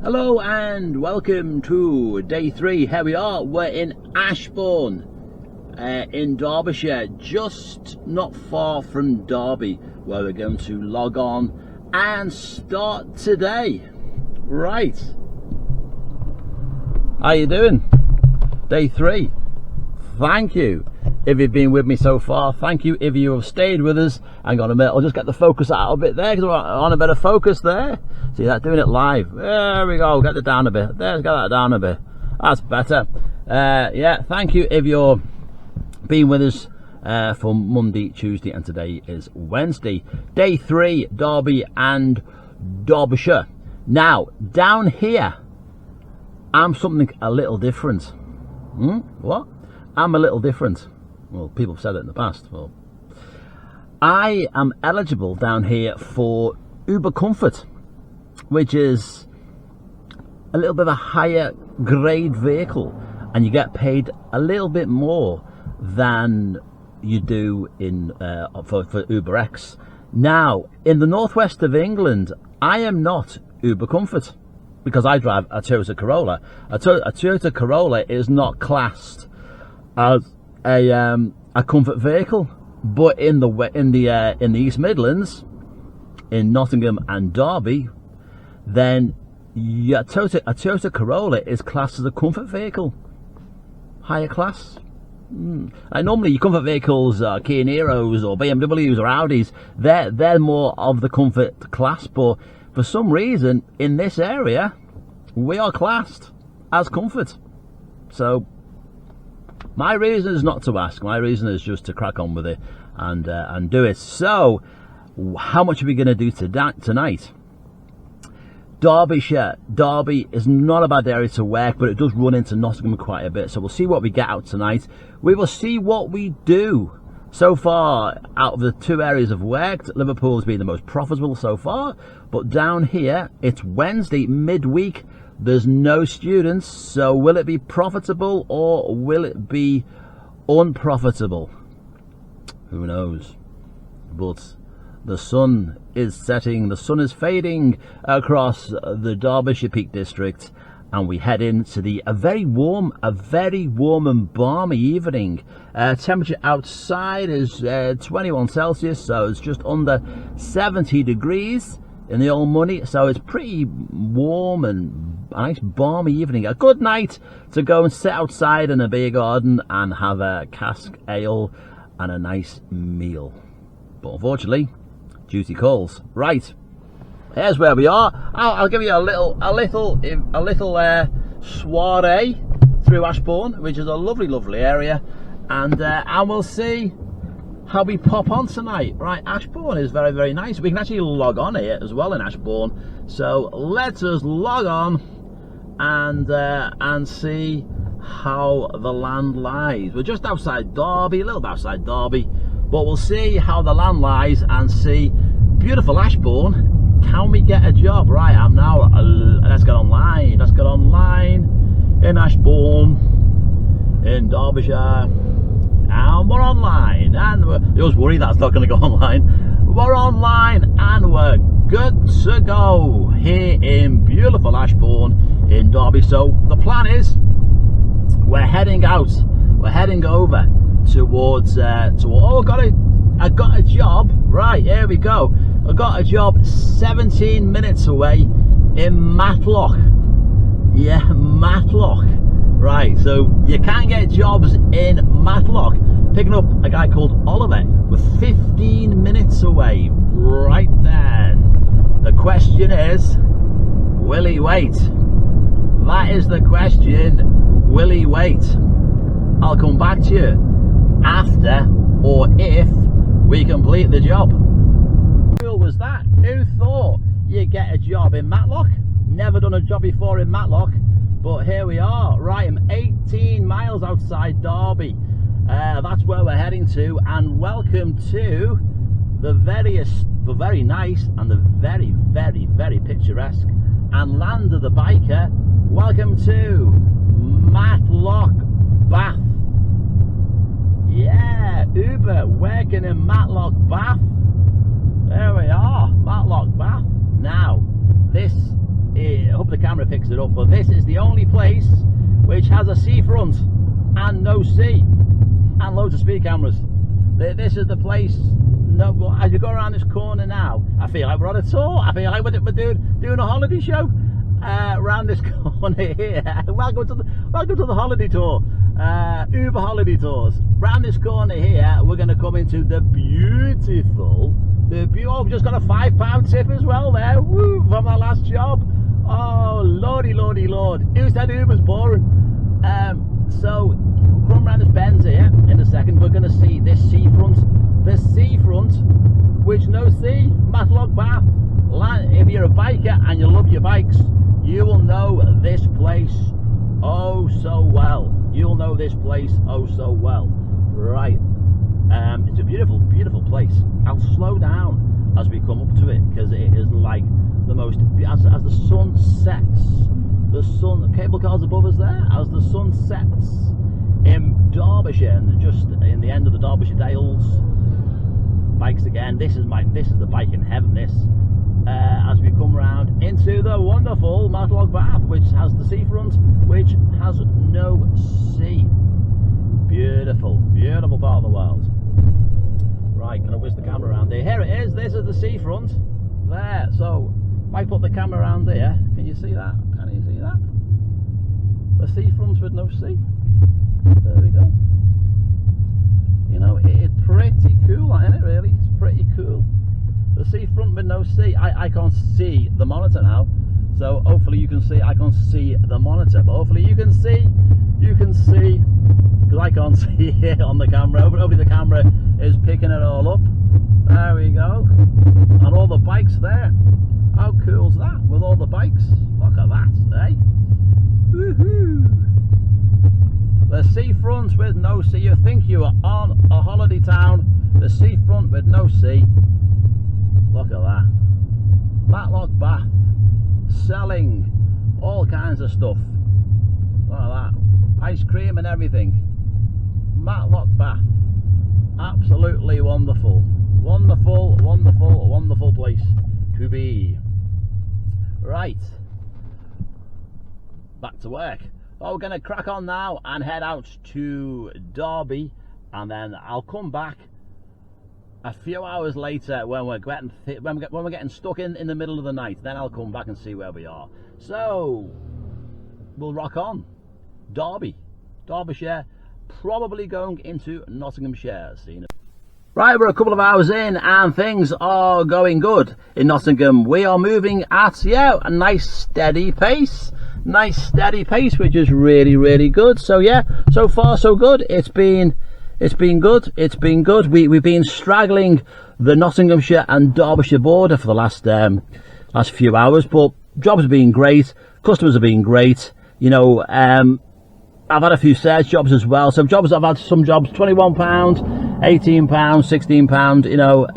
Hello and welcome to day 3. Here we are, we're in Ashborne in Derbyshire, just not far from Derby, where we're going to log on and start today. Right, how you doing? Day 3. Thank you if you've been with me so far. Thank you if you have stayed with us. Hang on a minute, I'll just get the focus out a bit there because we're on a bit of focus there. See that, doing it live. There we go, get it down a bit. There's, get that down a bit. That's better. Yeah, thank you if you're being with us for Monday, Tuesday, and today is Wednesday. Day 3, Derby and Derbyshire. Now, down here, I'm something a little different. What? I'm a little different. Well, people have said it in the past. Well, I am eligible down here for Uber Comfort, which is a little bit of a higher grade vehicle, and you get paid a little bit more than you do in for UberX. Now, in the northwest of England, I am not Uber Comfort because I drive a Toyota Corolla. A Toyota Corolla is not classed as a comfort vehicle, but in the East Midlands, in Nottingham and Derby, then a Toyota Corolla is classed as a comfort vehicle, higher class. And normally your comfort vehicles are Kia Niros or BMWs or Audis. They're more of the comfort class, but for some reason in this area we are classed as comfort. So my reason is not to ask. My reason is just to crack on with it and do it. So, how much are we going to do tonight? Derbyshire. Derby is not a bad area to work, but it does run into Nottingham quite a bit. So we'll see what we get out tonight. We will see what we do. So far, out of the 2 areas of work, Liverpool has been the most profitable so far. But down here, it's Wednesday, midweek. There's no students, so will it be profitable or will it be unprofitable? Who knows? But the sun is setting, the sun is fading across the Derbyshire Peak District, and we head into a very warm and balmy evening. Temperature outside is 21 Celsius, so it's just under 70 degrees in the old money, so it's pretty warm and a nice balmy evening. A good night to go and sit outside in a beer garden and have a cask ale and a nice meal. But unfortunately, duty calls. Right, here's where we are. I'll give you a little soiree through Ashborne, which is a lovely area, and we'll see how we pop on tonight. Right, Ashborne is very nice. We can actually log on here as well in Ashborne, so let us log on and see how the land lies. We're just outside Derby, a little bit outside Derby, but we'll see how the land lies and see beautiful Ashborne. Can we get a job? Right, I'm now let's get online in Ashborne in Derbyshire. And we're online, and you always worry that's not going to go online. We're online and we're good to go here in beautiful Ashborne in Derby. So the plan is we're heading over towards oh, I got a job. Right, here we go. I got a job 17 minutes away in Matlock. Yeah, Matlock. Right, so you can get jobs in Matlock. Picking up a guy called Oliver. We're 15 minutes away. Right then. The question is, will he wait? That is the question. Will he wait? I'll come back to you after or if we complete the job. Who was that? Who thought you'd get a job in Matlock? Never done a job before in Matlock. But here we are. Right, I'm 18 miles outside Derby. That's where we're heading to, and welcome to the very nice and the very picturesque and land of the biker. Welcome to Matlock, Bath. Yeah, Uber working in Matlock, Bath. There we are, Matlock, Bath. Now, this is, I hope the camera camera picks it up, but this is the only place which has a seafront and no sea, and loads of speed cameras. This is the place. No, as you go around this corner now, I feel like we're on a tour. I feel like we're doing a holiday show around this corner here. Welcome to the holiday tour, Uber holiday tours. Round this corner here, we're going to come into the beautiful. Oh, we've just got a £5 tip as well there. Woo, from our last job. Oh, lordy, lordy, lord. Who said Uber's boring? So, we'll come around this bend here in a second. We're going to see this seafront. The seafront, which no sea. Matlock Bath. If you're a biker and you love your bikes, you will know this place oh so well. You'll know this place oh so well. Right. It's a beautiful, beautiful place. I'll slow down as we come up to it, because it is like the most, as the sun sets, the cable car's above us there, as the sun sets in Derbyshire, and just in the end of the Derbyshire Dales. Bikes again. This is the bike in heaven, this. As we come round into the wonderful Matlock Bath, which has the seafront, which has no sea. Beautiful, beautiful part of the world. Right, can I whiz the camera around there? Here it is. This is the seafront there. So if I put the camera around there, can you see that? Can you see that? The seafront with no sea. There we go. You know, it's pretty cool, isn't it? Really, it's pretty cool. The seafront with no sea. I can't see the monitor now, so hopefully you can see. I can't see the monitor, but hopefully you can see. You can see, because I can't see it on the camera. Hopefully the camera is picking it all up. There we go, and all the bikes there. How cool's that? With all the bikes, look at that, eh? Woohoo! The seafront with no sea. You think you are on a holiday town. The seafront with no sea. Look at that. Matlock Bath, selling all kinds of stuff. Look at that. Ice cream and everything. Matlock Bath. Absolutely wonderful. Wonderful, wonderful, wonderful place to be. Right. Back to work. Well, we're going to crack on now and head out to Derby, and then I'll come back a few hours later when we're getting stuck in the middle of the night. Then I'll come back and see where we are. So we'll rock on. Derby, Derbyshire, probably going into Nottinghamshire. Right, we're a couple of hours in and things are going good in Nottingham. We are moving at a nice steady pace. Nice steady pace, which is really, really good. So yeah, so far so good. It's been good. It's been good. We've been straggling the Nottinghamshire and Derbyshire border for the last few hours, but jobs have been great. Customers have been great. You know, I've had a few search jobs as well. Some jobs I've had, some jobs £21, £18, £16. You know,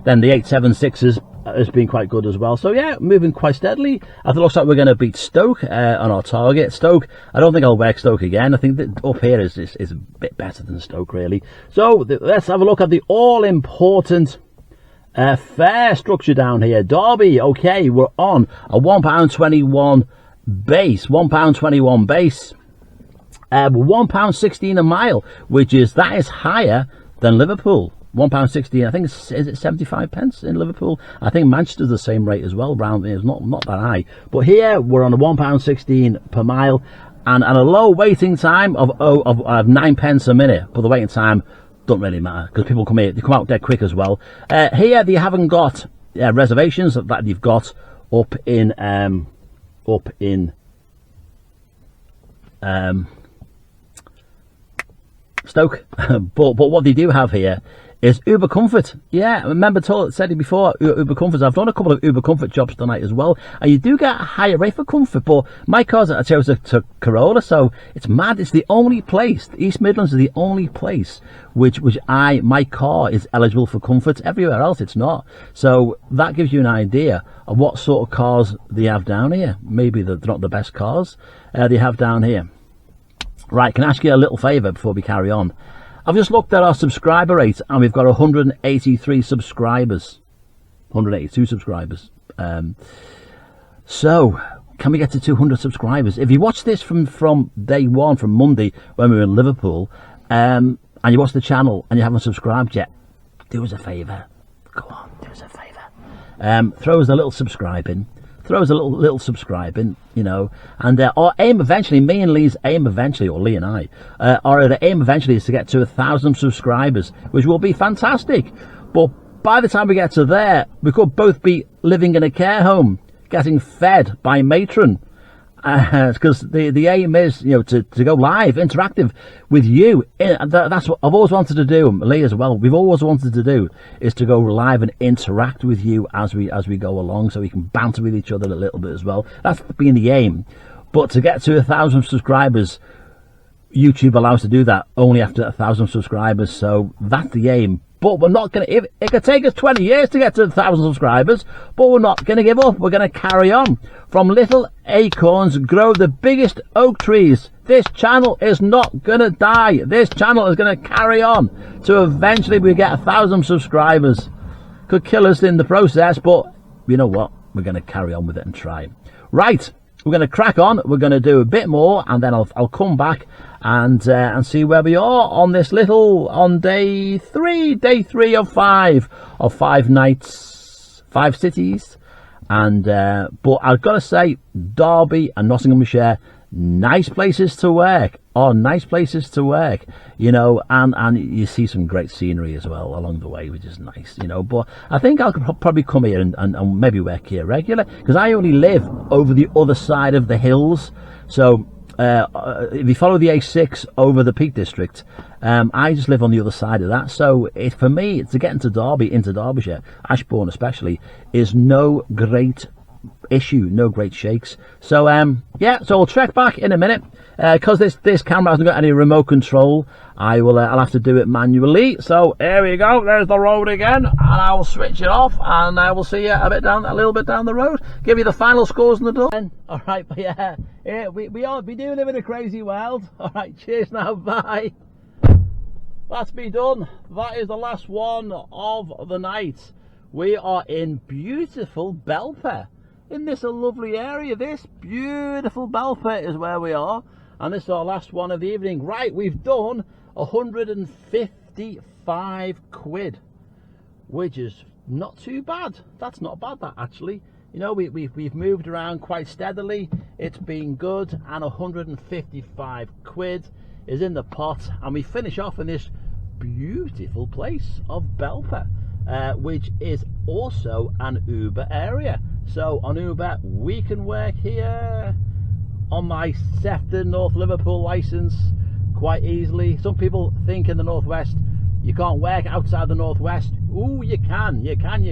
then the 876s has been quite good as well. So yeah, moving quite steadily. It looks like we're going to beat Stoke on our target. Stoke, I don't think I'll work Stoke again. I think that up here is a bit better than Stoke, really. So let's have a look at the all-important fare structure down here. Derby, okay, we're on a £1.21 base. £1.21 base. £1.16 a mile, that is higher than Liverpool. £1.16, I think is it 75 pence in Liverpool? I think Manchester's the same rate as well, round there. It's not that high. But here we're on a £1.16 per mile and a low waiting time of 9 pence a minute. But the waiting time don't really matter because people come here, they come out dead quick as well. Here they haven't got reservations that you've got up in Stoke, but what they do have here is Uber Comfort. Yeah, I remember said it before, Uber Comfort. I've done a couple of Uber Comfort jobs tonight as well, and you do get a higher rate for comfort, but my car's I chose a Corolla, so it's mad. It's the only place, the East Midlands is the only place which my car is eligible for comfort. Everywhere else it's not. So that gives you an idea of what sort of cars they have down here. Maybe they're not the best cars they have down here. Right, can I ask you a little favour before we carry on? I've just looked at our subscriber rate and we've got 183 subscribers. 182 subscribers. So, can we get to 200 subscribers? If you watch this from day one, from Monday when we were in Liverpool, and you watch the channel and you haven't subscribed yet, do us a favour. Go on, do us a favour. Throw us a little subscribing. Throw us a little subscribing, you know. And our aim eventually, me and Lee's aim eventually, or Lee and I, our aim eventually is to get to 1,000 subscribers, which will be fantastic. But by the time we get to there, we could both be living in a care home, getting fed by matron, because the aim is, you know, to go live, interactive with you. That's what I've always wanted to do, Lee as well. We've always wanted to do is to go live and interact with you as we go along, so we can banter with each other a little bit as well. That's been the aim. But to get to 1,000 subscribers, YouTube allows to do that only after 1,000 subscribers. So that's the aim. But we're not going to, it could take us 20 years to get to 1,000 subscribers, but we're not going to give up. We're going to carry on. From little acorns grow the biggest oak trees. This channel is not going to die. This channel is going to carry on to eventually we get 1,000 subscribers. Could kill us in the process, but you know what? We're going to carry on with it and try. Right. We're going to crack on. We're going to do a bit more, and then I'll come back and see where we are on this on day three of 5 nights, 5 cities, and but I've got to say, Derby and Nottinghamshire, nice places to work. Nice places to work, you know, and you see some great scenery as well along the way, which is nice, you know. But I think I'll probably come here and maybe work here regular, because I only live over the other side of the hills. So if you follow the A6 over the Peak District, I just live on the other side of that. So for me, to get into Derby, into Derbyshire, Ashborne especially, is no great issue, no great shakes. So yeah, so I'll check back in a minute, because this camera hasn't got any remote control. I'll have to do it manually. So here we go, there's the road again, and I'll switch it off, and I will see you a little bit down the road, give you the final scores in the door. All right, but yeah, we do live in a crazy world. All right, cheers now, bye. That's me done. That is the last one of the night. We are in beautiful Belfast. In this lovely area, this beautiful Belfast is where we are, and this is our last one of the evening. Right, we've done 155 quid, which is not too bad. That's not bad, that, actually. You know, we've moved around quite steadily. It's been good, and 155 quid is in the pot, and we finish off in this beautiful place of Belfast, which is also an Uber area. So on Uber, we can work here on my Sefton North Liverpool license quite easily. Some people think in the Northwest you can't work outside the Northwest. Ooh, you can. You can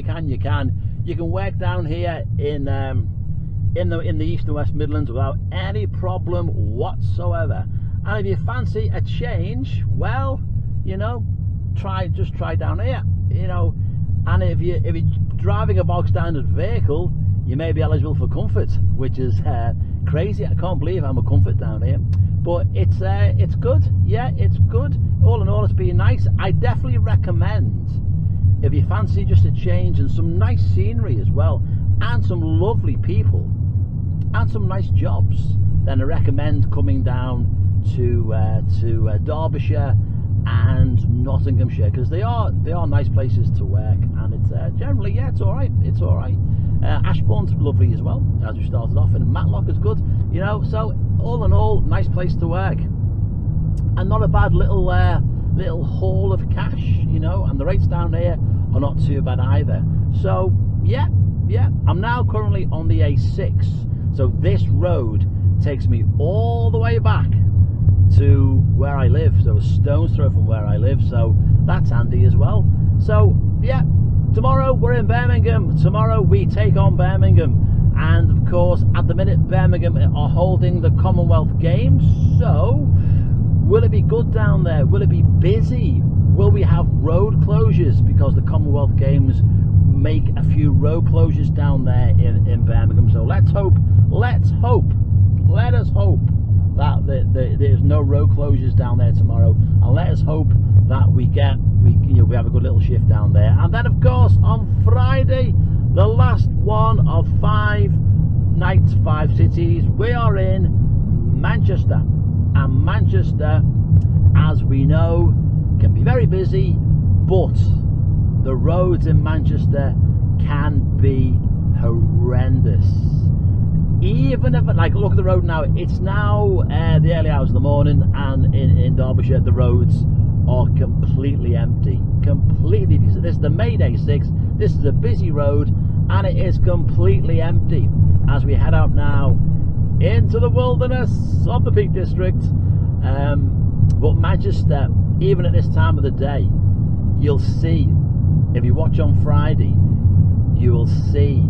work down here in the East and West Midlands without any problem whatsoever. And if you fancy a change, well, you know, just try down here, you know. And if you're driving a box standard vehicle, you may be eligible for comfort, which is crazy. I can't believe I'm a comfort down here, but it's good. Yeah, it's good. All in all, it's been nice. I definitely recommend, if you fancy just a change and some nice scenery as well, and some lovely people and some nice jobs, then I recommend coming down to Derbyshire and Nottinghamshire, because they are nice places to work, and it's generally, yeah, it's all right. Ashbourne's lovely as well, as we started off, and Matlock is good, you know. So all in all, nice place to work, and not a bad little haul of cash, you know. And the rates down here are not too bad either. So yeah, I'm now currently on the A6, so this road takes me all the way back to where I live, so a stone's throw from where I live, so that's handy as well. So yeah, tomorrow we're in Birmingham. Tomorrow we take on Birmingham, and of course at the minute Birmingham are holding the Commonwealth Games. So will it be good down there? Will it be busy? Will we have road closures, because the Commonwealth Games make a few road closures down there in Birmingham? So let's hope that there's no road closures down there tomorrow, and let us hope that we have a good little shift down there. And then of course on Friday, the last one of 5 night's 5 cities. We are in Manchester, and Manchester, as we know, can be very busy, but the roads in Manchester can be horrendous. Even if, like, look at the road now, it's now the early hours of the morning, and in Derbyshire the roads are completely empty. Completely. This is the Mayday 6, this is a busy road, and it is completely empty as we head out now into the wilderness of the Peak District. But Manchester, even at this time of the day, you'll see, if you watch on Friday, you will see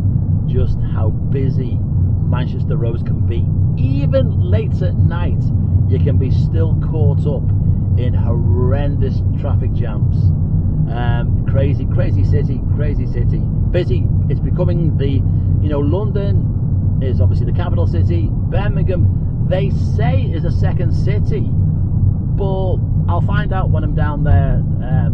just how busy Manchester roads can be. Even late at night, you can be still caught up in horrendous traffic jams. Crazy city, busy. It's becoming the, London is obviously the capital city. Birmingham, they say, is a second city, but I'll find out when I'm down there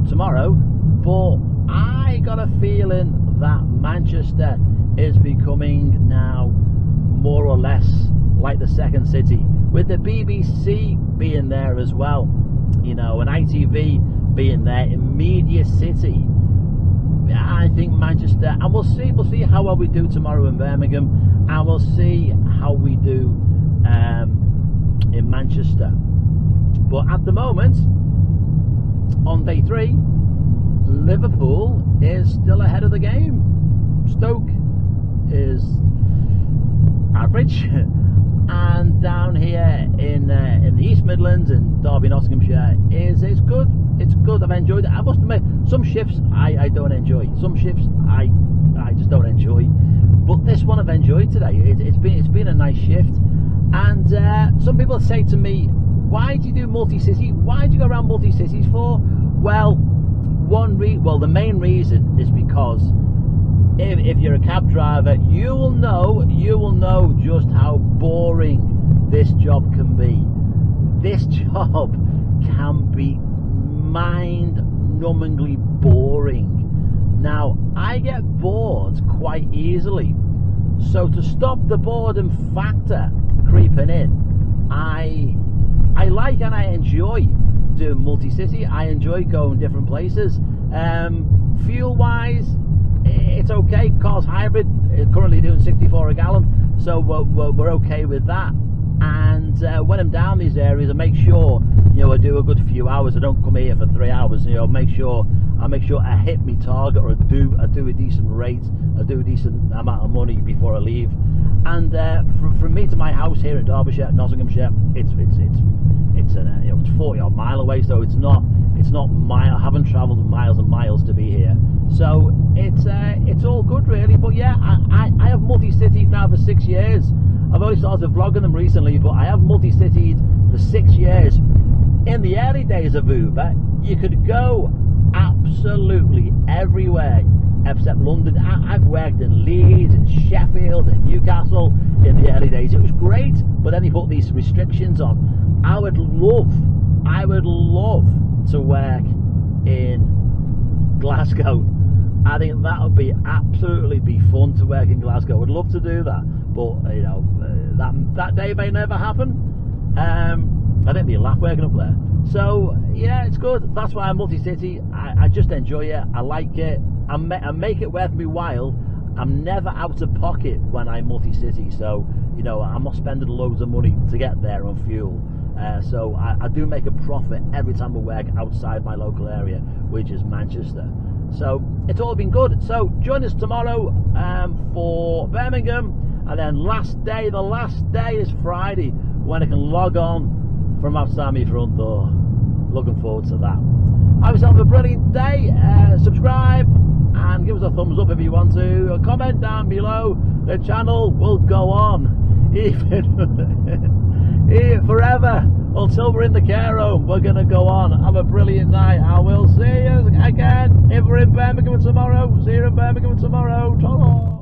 tomorrow. But I got a feeling that Manchester is becoming now more or less like the second city, with the BBC being there as well, and ITV being there in Media City. I think Manchester, and we'll see how well we do tomorrow in Birmingham, and we'll see how we do in Manchester. But at the moment, on day 3, Liverpool is still ahead of the game. Stoke is average, and down here in the East Midlands and Derby, Nottinghamshire is good. It's good. I've enjoyed it. I must admit, some shifts I don't enjoy. Some shifts I just don't enjoy. But this one I've enjoyed today. It's been a nice shift. And some people say to me, "Why do you do multi-city? Why do you go around multi-cities for?" Well, the main reason is because if you're a cab driver, you will know just how boring this job can be. This job can be mind-numbingly boring. Now, I get bored quite easily, so to stop the boredom factor creeping in, I like and I enjoy doing multi-city. I enjoy going different places. Fuel-wise, it's okay. Car's hybrid, currently doing 64 a gallon, so we're okay with that. And when I'm down these areas, I make sure I do a good few hours. I don't come here for 3 hours. Make sure I hit my target, or I do a decent rate, I do a decent amount of money before I leave. And from me to my house here in Derbyshire, Nottinghamshire, it's 40 odd mile away, so it's not mile. I haven't travelled miles and miles to be here, so it's all good really. But yeah, I have multi-citied now for 6 years. I've only started vlogging them recently, but I have multi-citied for 6 years. In the early days of Uber, you could go absolutely everywhere except London. I've worked in Leeds, in Sheffield, in Newcastle in the early days. It was great, but then he put these restrictions on. I would love to work in Glasgow. I think that would be absolutely fun to work in Glasgow. I would love to do that, but that day may never happen. I think they'll laugh working up there. So yeah, it's good. That's why I'm multi-city. I just enjoy it. I like it. I make it worth me while. I'm never out of pocket when I'm multi-city, so I'm not spending loads of money to get there on fuel. So I do make a profit every time I work outside my local area, which is Manchester. So it's all been good. So join us tomorrow for Birmingham, and then the last day is Friday, when I can log on from outside my front door. Looking forward to that. Have yourself a brilliant day. Subscribe and give us a thumbs up if you want to. Comment down below. The channel will go on even forever until we're in the care home. We're gonna go on. Have a brilliant night. I will see you again if we're in Birmingham tomorrow. See you in Birmingham tomorrow. Ta-ra.